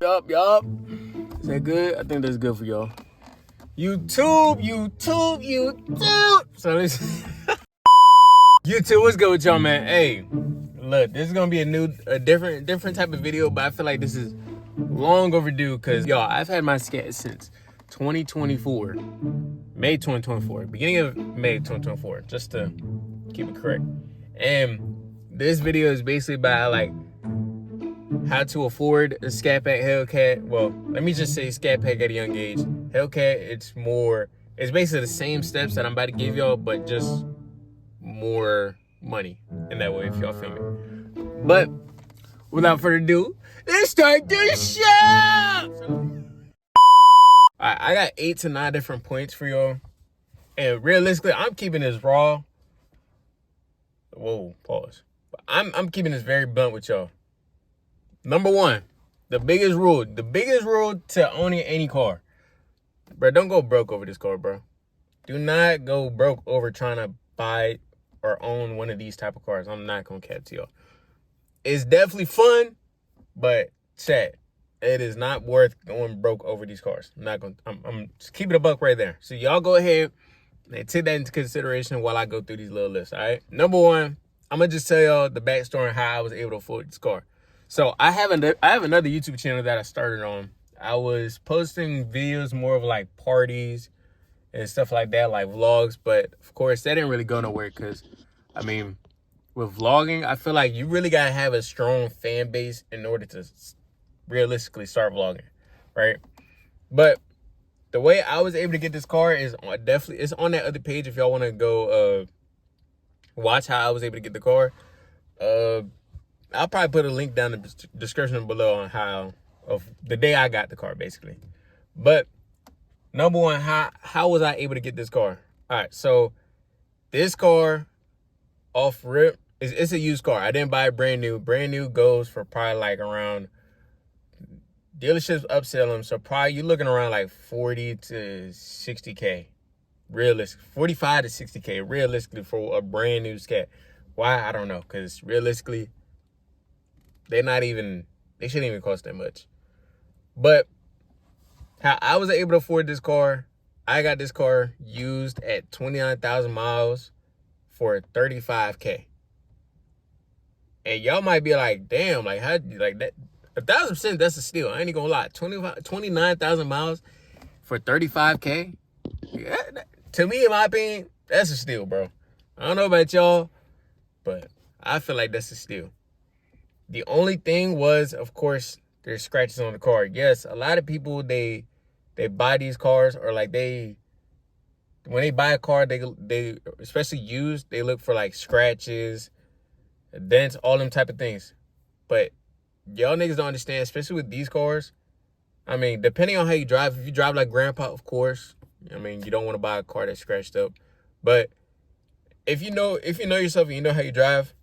Yup. Is that good? I think that's good for y'all. YouTube. So this YouTube, what's good with y'all, man? Hey, look, this is gonna be a different type of video, but I feel like this is long overdue because y'all, I've had my Scat since 2024, May 2024, beginning of May 2024, just to keep it correct. And this video is basically about how to afford a scatpack Hellcat. Well, let me just say scatpack at a young age. Hellcat, it's basically the same steps that I'm about to give y'all, but just more money in that way, if y'all feel me. But without further ado, let's start this show. I got 8 to 9 different points for y'all, and realistically, I'm keeping this raw. Whoa, pause. I'm keeping this very blunt with y'all. Number 1, the biggest rule to owning any car, bro. Don't go broke over this car, bro. Do not go broke over trying to buy or own one of these type of cars. I'm not gonna cap to y'all. It's definitely fun, but chat, it is not worth going broke over these cars. I'm just keeping a buck right there. So y'all go ahead and take that into consideration while I go through these little lists. All right. Number 1, I'm gonna just tell y'all the backstory on how I was able to afford this car. So I have another YouTube channel that I started on. I was posting videos more of like parties and stuff like that, like vlogs. But of course, that didn't really go nowhere because, I mean, with vlogging, I feel like you really got to have a strong fan base in order to realistically start vlogging, right? But the way I was able to get this car is it's on that other page if y'all want to go watch how I was able to get the car. I'll probably put a link down in the description below on of the day I got the car, basically. But number 1, how was I able to get this car? All right, so this car off rip, it's a used car. I didn't buy it brand new. Brand new goes for probably like around, dealerships upsell them, so probably you're looking around like 40 to 60K. Realistic, 45 to 60K realistically for a brand new Scat. Why? I don't know, because realistically, they shouldn't even cost that much. But how I was able to afford this car, I got this car used at 29,000 miles for 35K. And y'all might be like, damn, like how, like that, 1,000%, that's a steal. I ain't gonna lie. 29,000 miles for 35K. Yeah, to me, in my opinion, that's a steal, bro. I don't know about y'all, but I feel like that's a steal. The only thing was, of course, there's scratches on the car. Yes, a lot of people, they buy these cars, or like when they buy a car, they especially used, they look for like scratches, dents, all them type of things. But y'all niggas don't understand, especially with these cars. I mean, depending on how you drive, if you drive like grandpa, of course, I mean, you don't want to buy a car that's scratched up. But if you know yourself and you know how you drive,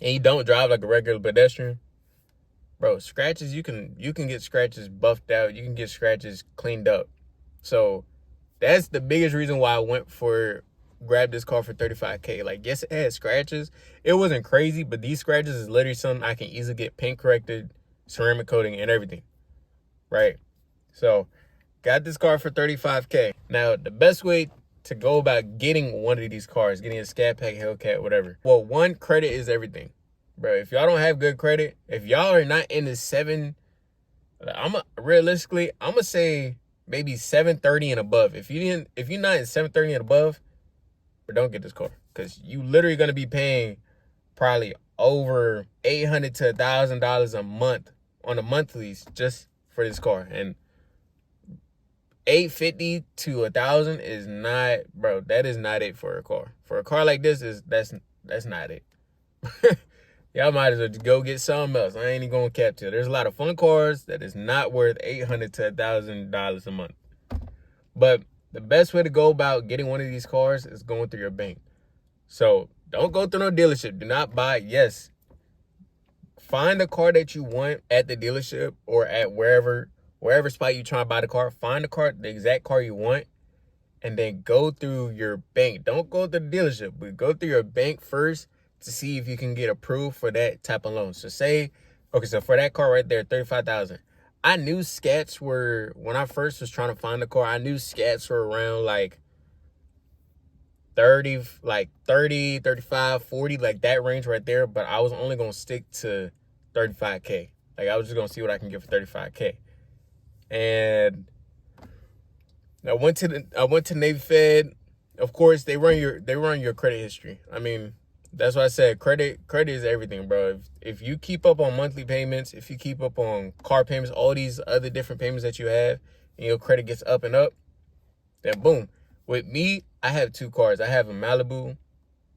and you don't drive like a regular pedestrian, bro, scratches, you can get scratches buffed out. You can get scratches cleaned up. So that's the biggest reason why I grabbed this car for 35K. Like, yes, it had scratches. It wasn't crazy, but these scratches is literally something I can easily get paint corrected, ceramic coating, and everything, right? So got this car for 35K. Now, the best way to go about getting one of these cars, getting a scatpack, Hellcat, whatever. Well, 1, credit is everything, bro. If y'all don't have good credit, if y'all are not in the 7, realistically, I'm gonna say maybe 730 and above. If you're not in 730 and above, but don't get this car, because you literally gonna be paying probably over $800 to $1,000 a month on the monthlies just for this car. And $850 to $1,000 is not, bro. That is not it for a car. For a car like this, that's not it. Y'all might as well just go get something else. I ain't even gonna cap to. There's a lot of fun cars that is not worth $800 to $1,000 a month. But the best way to go about getting one of these cars is going through your bank. So don't go through no dealership. Do not buy. Yes, find the car that you want at the dealership or at wherever spot you trying to buy the car. Find the exact car you want, and then go through your bank. Don't go to the dealership, but go through your bank first to see if you can get approved for that type of loan. So so for that car right there, $35,000. I knew Scats were, when I first was trying to find the car, I knew Scats were around like 30, like 30, 35, 40, like that range right there. But I was only going to stick to 35K. Like I was just going to see what I can get for 35K. And I went to Navy Fed. Of course, they run your credit history. I mean, that's why I said credit is everything, bro. If you keep up on monthly payments, if you keep up on car payments, all these other different payments that you have, and your credit gets up and up, then boom. With me, I have 2 cars. I have a Malibu,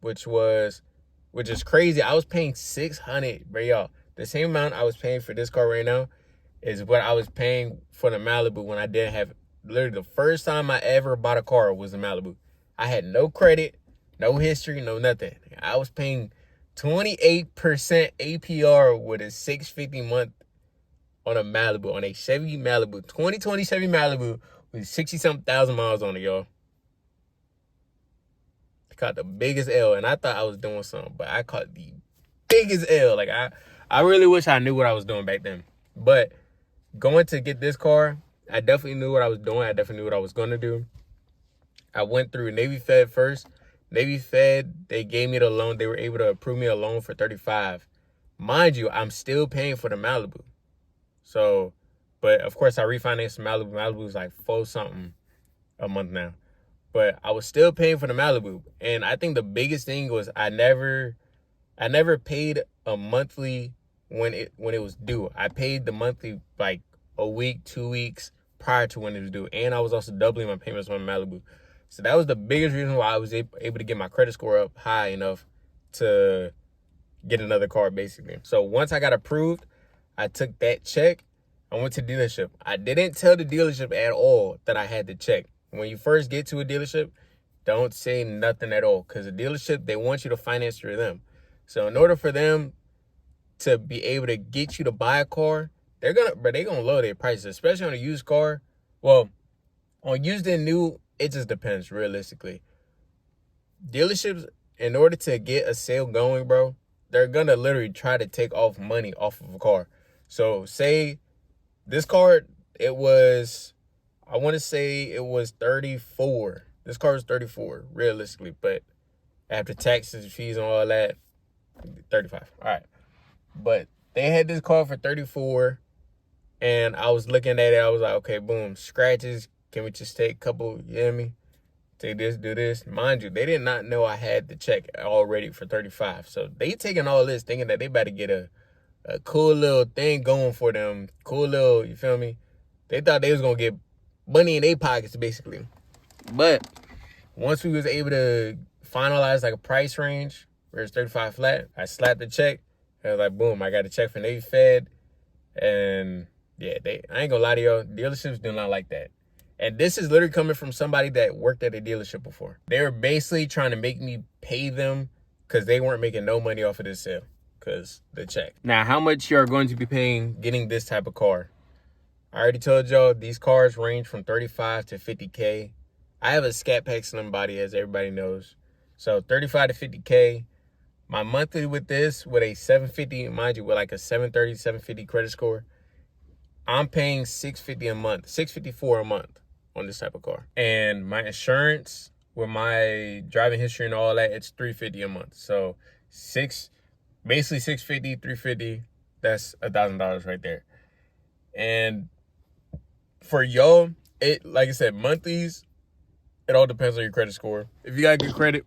which is crazy. I was paying $600, bro, y'all. The same amount I was paying for this car right now is what I was paying for the Malibu when I didn't have. Literally, the first time I ever bought a car was a Malibu. I had no credit, no history, no nothing. I was paying 28% APR with a $650 month on a Malibu, on a Chevy Malibu, 2020 Chevy Malibu with 60-something thousand miles on it, y'all. I caught the biggest L, and I thought I was doing something, but I caught the biggest L. Like, I really wish I knew what I was doing back then. But going to get this car, I definitely knew what I was doing. I definitely knew what I was going to do. I went through Navy Fed first. Navy Fed, they gave me the loan. They were able to approve me a loan for $35. Mind you, I'm still paying for the Malibu. So, but of course, I refinanced the Malibu. Malibu was like $4-something a month now. But I was still paying for the Malibu. And I think the biggest thing was I never paid a monthly when it was due. I paid the monthly like a week, 2 weeks prior to when it was due. And I was also doubling my payments on Malibu. So that was the biggest reason why I was able to get my credit score up high enough to get another car, basically. So once I got approved, I took that check. I went to the dealership. I didn't tell the dealership at all that I had the check. When you first get to a dealership, don't say nothing at all. Because the dealership, they want you to finance through them. So in order for them to be able to get you to buy a car, they're gonna lower their prices, especially on a used car. Well, on used and new, it just depends, realistically. Dealerships, in order to get a sale going, bro, they're gonna literally try to take off money off of a car. So say this car, I want to say it was 34. This car was 34, realistically, but after taxes, fees, and all that, 35. All right. But they had this car for 34, and I was looking at it. I was like, okay, boom, scratches. Can we just take a couple, you hear me? Take this, do this. Mind you, they did not know I had the check already for 35. So they taking all this thinking that they better get a cool little thing going for them. Cool little, you feel me? They thought they was going to get money in their pockets, basically. But once we was able to finalize like a price range where it's 35 flat, I slapped the check. I was like, boom, I got a check from Navy Fed. And yeah, I ain't gonna lie to y'all, dealerships do not like that. And this is literally coming from somebody that worked at a dealership before. They were basically trying to make me pay them because they weren't making no money off of this sale because the check. Now, how much you are going to be paying getting this type of car? I already told y'all these cars range from 35 to 50K. I have a Scat pack slim body, as everybody knows. So 35 to 50K. My monthly with this, with a 750, mind you, with like a 730, 750 credit score, I'm paying $650 a month, $654 a month on this type of car. And my insurance with my driving history and all that, it's $350 a month. So basically $650, $350, that's $1,000 right there. And for y'all, like I said, monthlies, it all depends on your credit score. If you got good credit,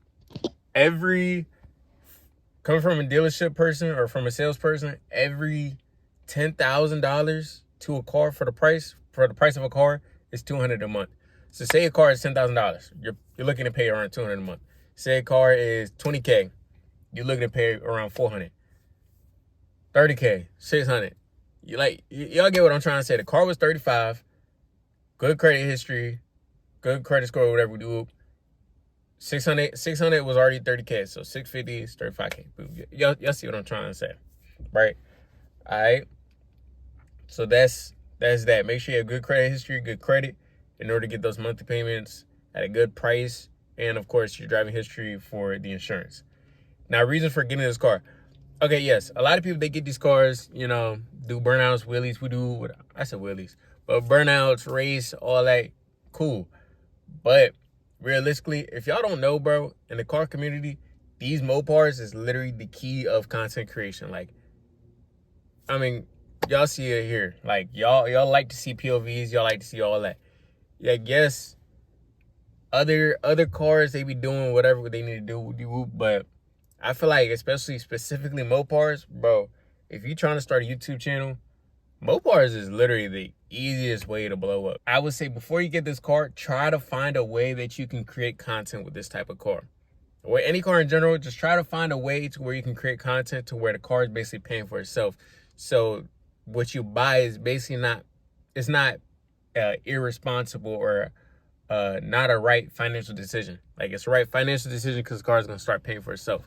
coming from a dealership person or from a salesperson, every $10,000 to a car for the price of a car is $200 a month. So say a car is $10,000, you're looking to pay around $200 a month. Say a car is $20K, you're looking to pay around $400. $30K, $600. Y'all get what I'm trying to say. The car was $35, good credit history, good credit score, whatever we do. $600 was already $30K, so $650 is $35K. Y'all see what I'm trying to say, right? All right. So that's that. Make sure you have good credit history, good credit, in order to get those monthly payments at a good price, and of course your driving history for the insurance. Now, reason for getting this car, Okay, yes, a lot of people, they get these cars, do burnouts, wheelies. I said wheelies, but burnouts, race, all that, cool. But realistically, if y'all don't know, bro, in the car community, these Mopars is literally the key of content creation. Like, I mean, y'all see it here. Like, y'all like to see POVs, y'all like to see all that. Yeah, guess other cars, they be doing whatever they need to do, but I feel like, especially specifically Mopars, bro, if you're trying to start a YouTube channel, Mopars is literally the easiest way to blow up. I would say before you get this car, try to find a way that you can create content with this type of car. Or any car in general, just try to find a way to where you can create content to where the car is basically paying for itself. So what you buy is basically it's not irresponsible or not a right financial decision. Like, it's a right financial decision because the car is going to start paying for itself,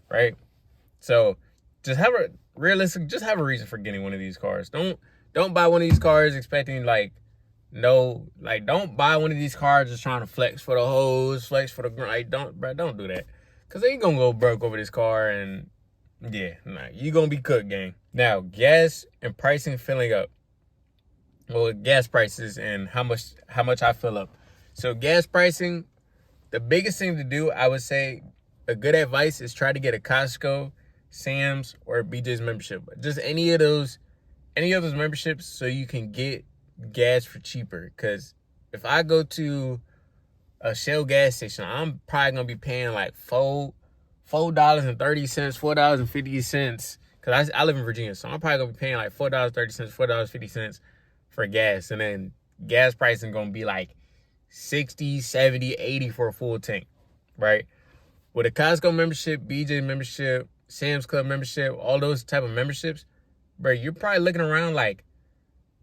right? So just have a reason for getting one of these cars. Don't buy one of these cars expecting don't buy one of these cars just trying to flex for the hoes, flex for the grind. Don't do that. Cause they gonna go broke over this car, and yeah, you gonna be cooked, gang. Now, gas and pricing filling up. Well, gas prices and how much I fill up. So gas pricing, the biggest thing to do, I would say, a good advice is try to get a Costco, Sam's, or BJ's membership. Just any of those memberships, so you can get gas for cheaper. Because if I go to a Shell gas station, I'm probably gonna be paying like $4.30, $4.50. Because I live in Virginia, so I'm probably gonna be paying like $4.30, $4.50 for gas, and then gas pricing gonna be like 60, 70, 80 for a full tank, right? With a Costco membership, BJ membership, Sam's Club membership, all those type of memberships, bro, you're probably looking around like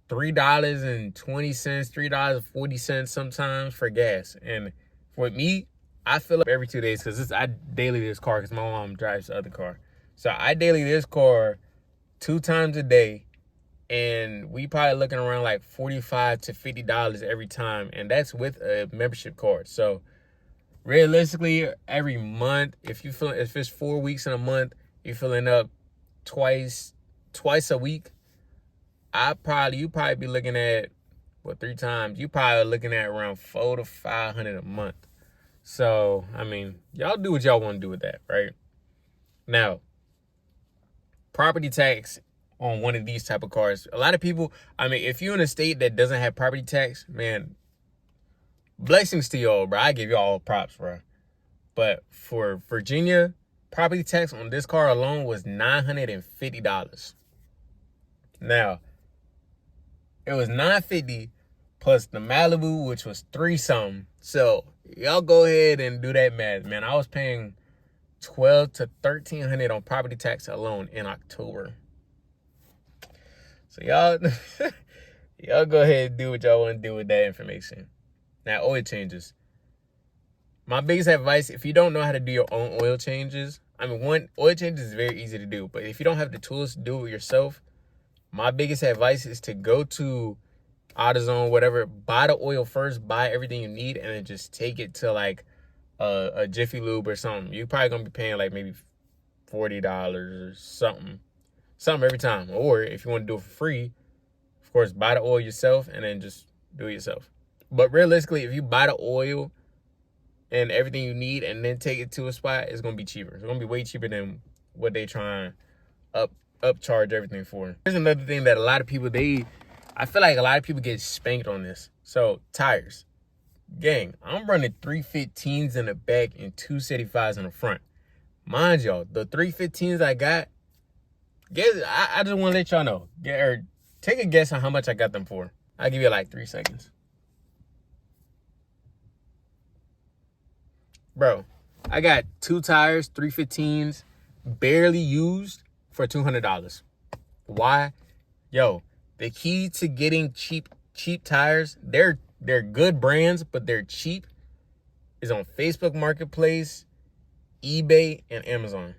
$3.20, $3.40 sometimes for gas. And for me, I fill up every 2 days because I daily this car because my mom drives the other car. So I daily this car 2 times a day, and we probably looking around like $45 to $50 every time, and that's with a membership card. So realistically, every month, if it's 4 weeks in a month, you're filling up twice a week. You probably be looking at 3 times. You probably looking at around $400 to $500 a month. So I mean, y'all do what y'all want to do with that, right? Now, property tax on one of these type of cars. A lot of people, I mean, if you're in a state that doesn't have property tax, man, blessings to y'all, bro. I give y'all props, bro. But for Virginia, property tax on this car alone was $950. Now, it was $950 plus the Malibu, which was $3 something. So y'all go ahead and do that math, man. I was paying $1,200 to $1,300 on property tax alone in October. So y'all go ahead and do what y'all want to do with that information. Now, oil changes. My biggest advice, if you don't know how to do your own oil changes, oil changes is very easy to do, but if you don't have the tools to do it yourself, my biggest advice is to go to AutoZone, whatever, buy the oil first, buy everything you need, and then just take it to like a Jiffy Lube or something. You're probably gonna be paying like maybe $40 or something every time. Or if you want to do it for free, of course, buy the oil yourself and then just do it yourself. But realistically, if you buy the oil and everything you need and then take it to a spot, it's gonna be cheaper. It's gonna be way cheaper than what they try and upcharge everything for. Here's another thing that I feel like a lot of people get spanked on this. So tires, gang, I'm running 315s in the back and 275s in the front. Mind y'all, the 315s I got, I just want to let y'all know, take a guess on how much I got them for. I'll give you like 3 seconds. Bro, I got 2 tires, 315s, barely used for $200. Why? Yo, the key to getting cheap tires, they're good brands, but they're cheap, is on Facebook Marketplace, eBay, and Amazon.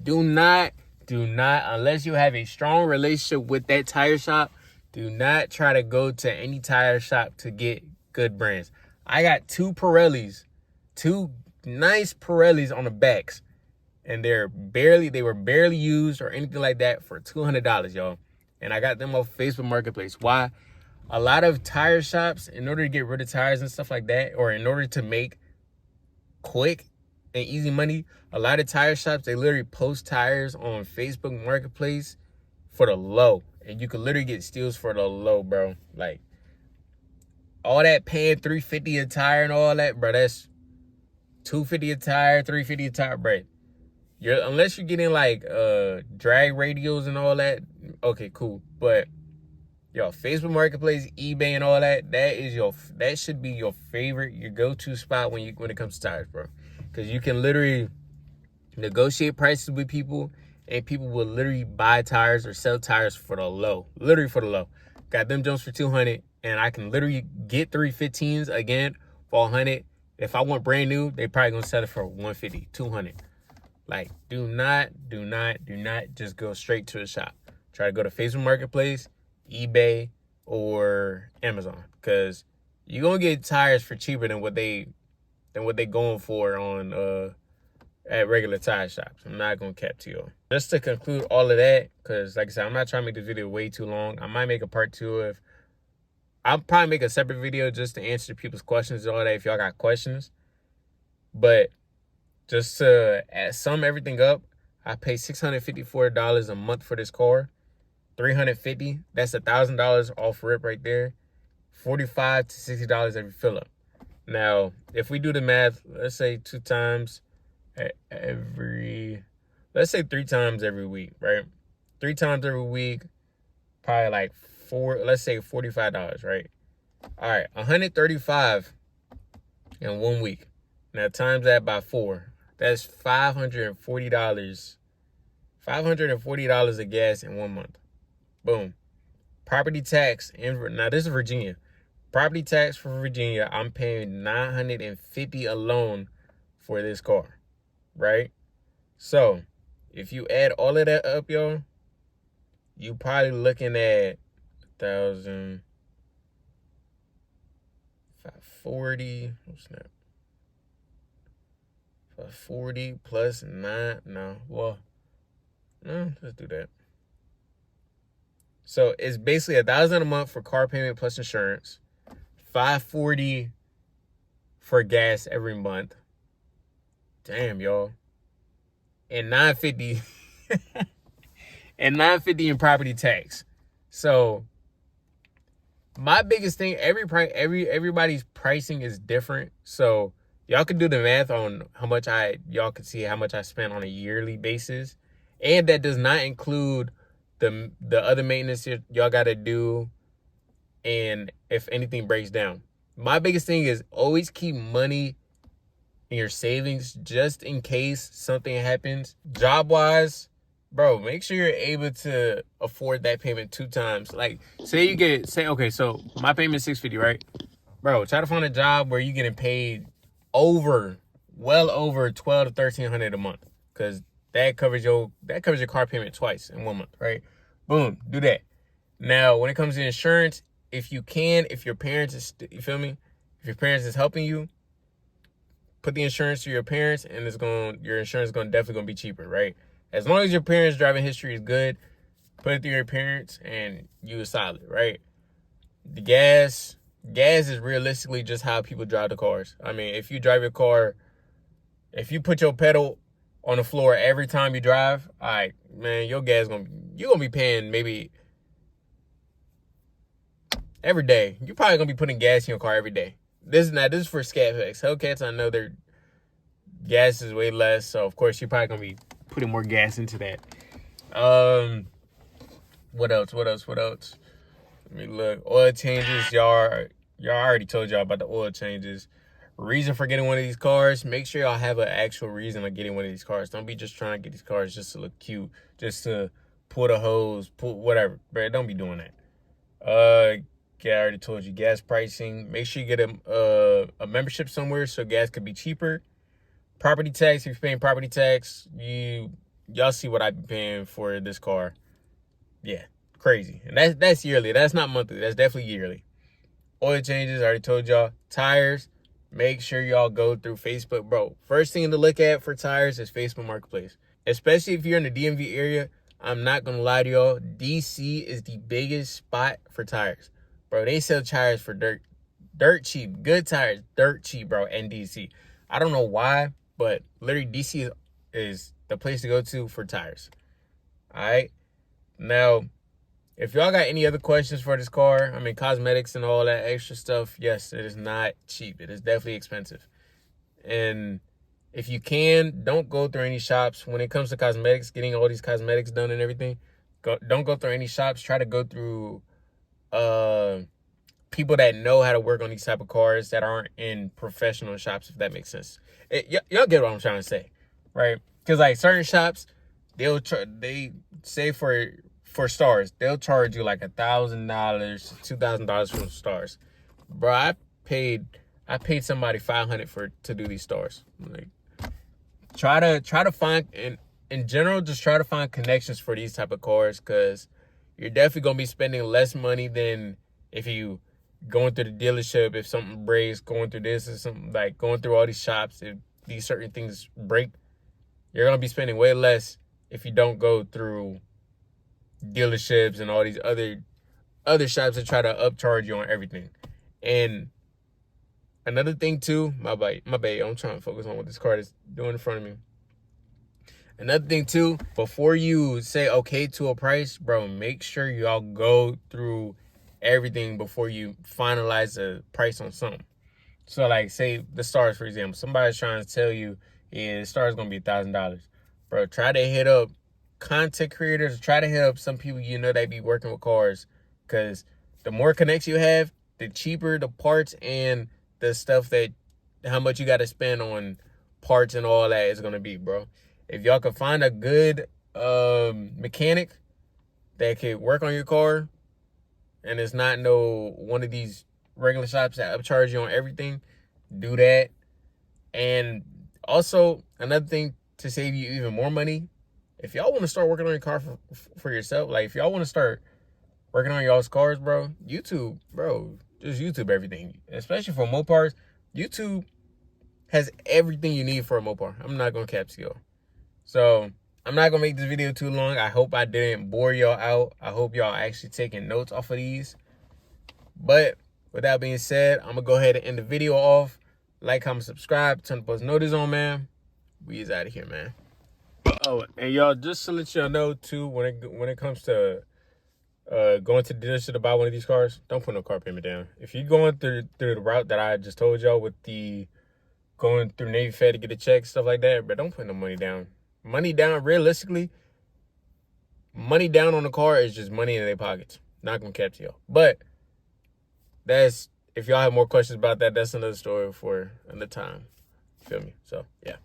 Do not, unless you have a strong relationship with that tire shop, do not try to go to any tire shop to get good brands. I got 2 nice Pirellis on the backs. and they were barely used or anything like that for $200, y'all. And I got them off Facebook Marketplace. Why? A lot of tire shops, in order to get rid of tires and stuff like that, or in order to make quick and easy money, a lot of tire shops, they literally post tires on Facebook Marketplace for the low. And you can literally get steals for the low, bro. Like, all that paying $350 a tire and all that, bro, that's $250 a tire, $350 a tire, bro. Unless you're getting like drag radials and all that, okay, cool. But yo, Facebook Marketplace, eBay, and all that, that should be your favorite, your go-to spot when it comes to tires, bro. Because you can literally negotiate prices with people, and people will literally buy tires or sell tires for the low, literally for the low. Got them jumps for $200, and I can literally get 315s again for $100. If I want brand new, they probably gonna sell it for $150, $200. Like, do not just go straight to a shop. Try to go to Facebook Marketplace, eBay, or Amazon, because you're gonna get tires for cheaper than what they going for on at regular tire shops. I'm not gonna cap to you. Just to conclude all of that, because like I said, I'm not trying to make this video way too long. I might make a part 2 I'll probably make a separate video just to answer people's questions and all that if y'all got questions. But just to sum everything up, I pay $654 a month for this car. $350, that's $1,000 off rip right there. $45 to $60 every fill up. Now, if we do the math, let's say 2 times let's say 3 times every week, right? 3 times every week, probably like let's say $45, right? All right, $135 in 1 week. Now times that by 4, that's $540. $540 of gas in 1 month. Boom. Property tax, now this is Virginia. Property tax for Virginia, I'm paying $950 alone for this car, right? So, if you add all of that up, y'all, you probably looking at 1,000, 540, what's that? 540 plus 9, no, let's do that. So it's basically $1,000 a month for car payment plus insurance, $540 for gas every month. Damn, y'all. And $950 and $950 in property tax. So my biggest thing, everybody's pricing is different. So y'all can do the math on y'all can see how much I spend on a yearly basis. And that does not include the other maintenance y'all got to do, and if anything breaks down. My biggest thing is always keep money in your savings just in case something happens. Job-wise, bro, make sure you're able to afford that payment 2 times. Like, okay, so my payment is $650, right? Bro, try to find a job where you're getting paid well over $1,200 to $1,300 a month, because that covers your car payment twice in 1 month, right? Boom, do that. Now, when it comes to insurance, if your parents is, you feel me? If your parents is helping you, put the insurance to your parents, and your insurance is definitely gonna be cheaper, right? As long as your parents' driving history is good, put it through your parents, and you are solid, right? The gas is realistically just how people drive the cars. I mean, if you drive your car, if you put your pedal on the floor every time you drive, all right, man, your gas you're gonna be paying maybe every day. You're probably gonna be putting gas in your car every day. This is for scatpacks. Hellcats, I know their gas is way less, so of course you're probably gonna be putting more gas into that. What else? Let me look. Oil changes, y'all already told y'all about the oil changes. Reason for getting one of these cars, make sure y'all have an actual reason of getting one of these cars. Don't be just trying to get these cars just to look cute, just to pull the hose, pull whatever. Bro, don't be doing that. Yeah, I already told you gas pricing. Make sure you get a membership somewhere so gas could be cheaper. Property tax, if you're paying property tax, y'all see what I've been paying for this car. Yeah, crazy. And that's yearly. That's not monthly. That's definitely yearly. Oil changes, I already told y'all. Tires, make sure y'all go through Facebook, bro. First thing to look at for tires is Facebook Marketplace. Especially if you're in the DMV area, I'm not gonna lie to y'all, DC is the biggest spot for tires. Bro, they sell tires for dirt cheap. Good tires, dirt cheap, bro, in DC. I don't know why, but literally DC is the place to go to for tires. All right? Now, if y'all got any other questions for this car, I mean, cosmetics and all that extra stuff, yes, it is not cheap. It is definitely expensive. And if you can, don't go through any shops. When it comes to cosmetics, getting all these cosmetics done and everything, don't go through any shops. Try to go through people that know how to work on these type of cars that aren't in professional shops, if that makes sense. Y'all get what I'm trying to say, right? Because like certain shops, they say for stars, they'll charge you like $1,000, $2,000 for stars. Bro, I paid somebody $500 to do these stars. Like, try to find in general, just try to find connections for these type of cars, because you're definitely gonna be spending less money than if you going through the dealership. If something breaks, going through this or something, like going through all these shops, if these certain things break, you're gonna be spending way less if you don't go through dealerships and all these other shops that try to upcharge you on everything. And another thing too, my bad, I'm trying to focus on what this card is doing in front of me. Another thing too, before you say okay to a price, bro, make sure y'all go through everything before you finalize a price on something. So like, say the stars, for example, somebody's trying to tell you, yeah, the star is gonna be $1,000. Bro, try to hit up content creators, try to hit up some people you know that be working with cars, because the more connects you have, the cheaper the parts and the stuff that, how much you got to spend on parts and all that is gonna be, bro. If y'all can find a good mechanic that could work on your car, and it's not no one of these regular shops that upcharge you on everything, do that. And also, another thing to save you even more money, if y'all want to start working on your car for yourself, like if y'all want to start working on y'all's cars, bro, YouTube, bro, just YouTube everything. Especially for Mopars, YouTube has everything you need for a Mopar. I'm not going to cap to y'all. So, I'm not going to make this video too long. I hope I didn't bore y'all out. I hope y'all actually taking notes off of these. But with that being said, I'm going to go ahead and end the video off. Like, comment, subscribe, turn the post notice on, man. We is out of here, man. Oh, and y'all, just to let y'all know too, when it comes to going to the dealership to buy one of these cars, don't put no car payment down. If you're going through the route that I just told y'all with the going through Navy Fed to get a check, stuff like that, but don't put no money down. Money down, realistically, money down on the car is just money in their pockets. Not gonna cap to y'all. But that's, if y'all have more questions about that, that's another story for another time. Feel me? So yeah.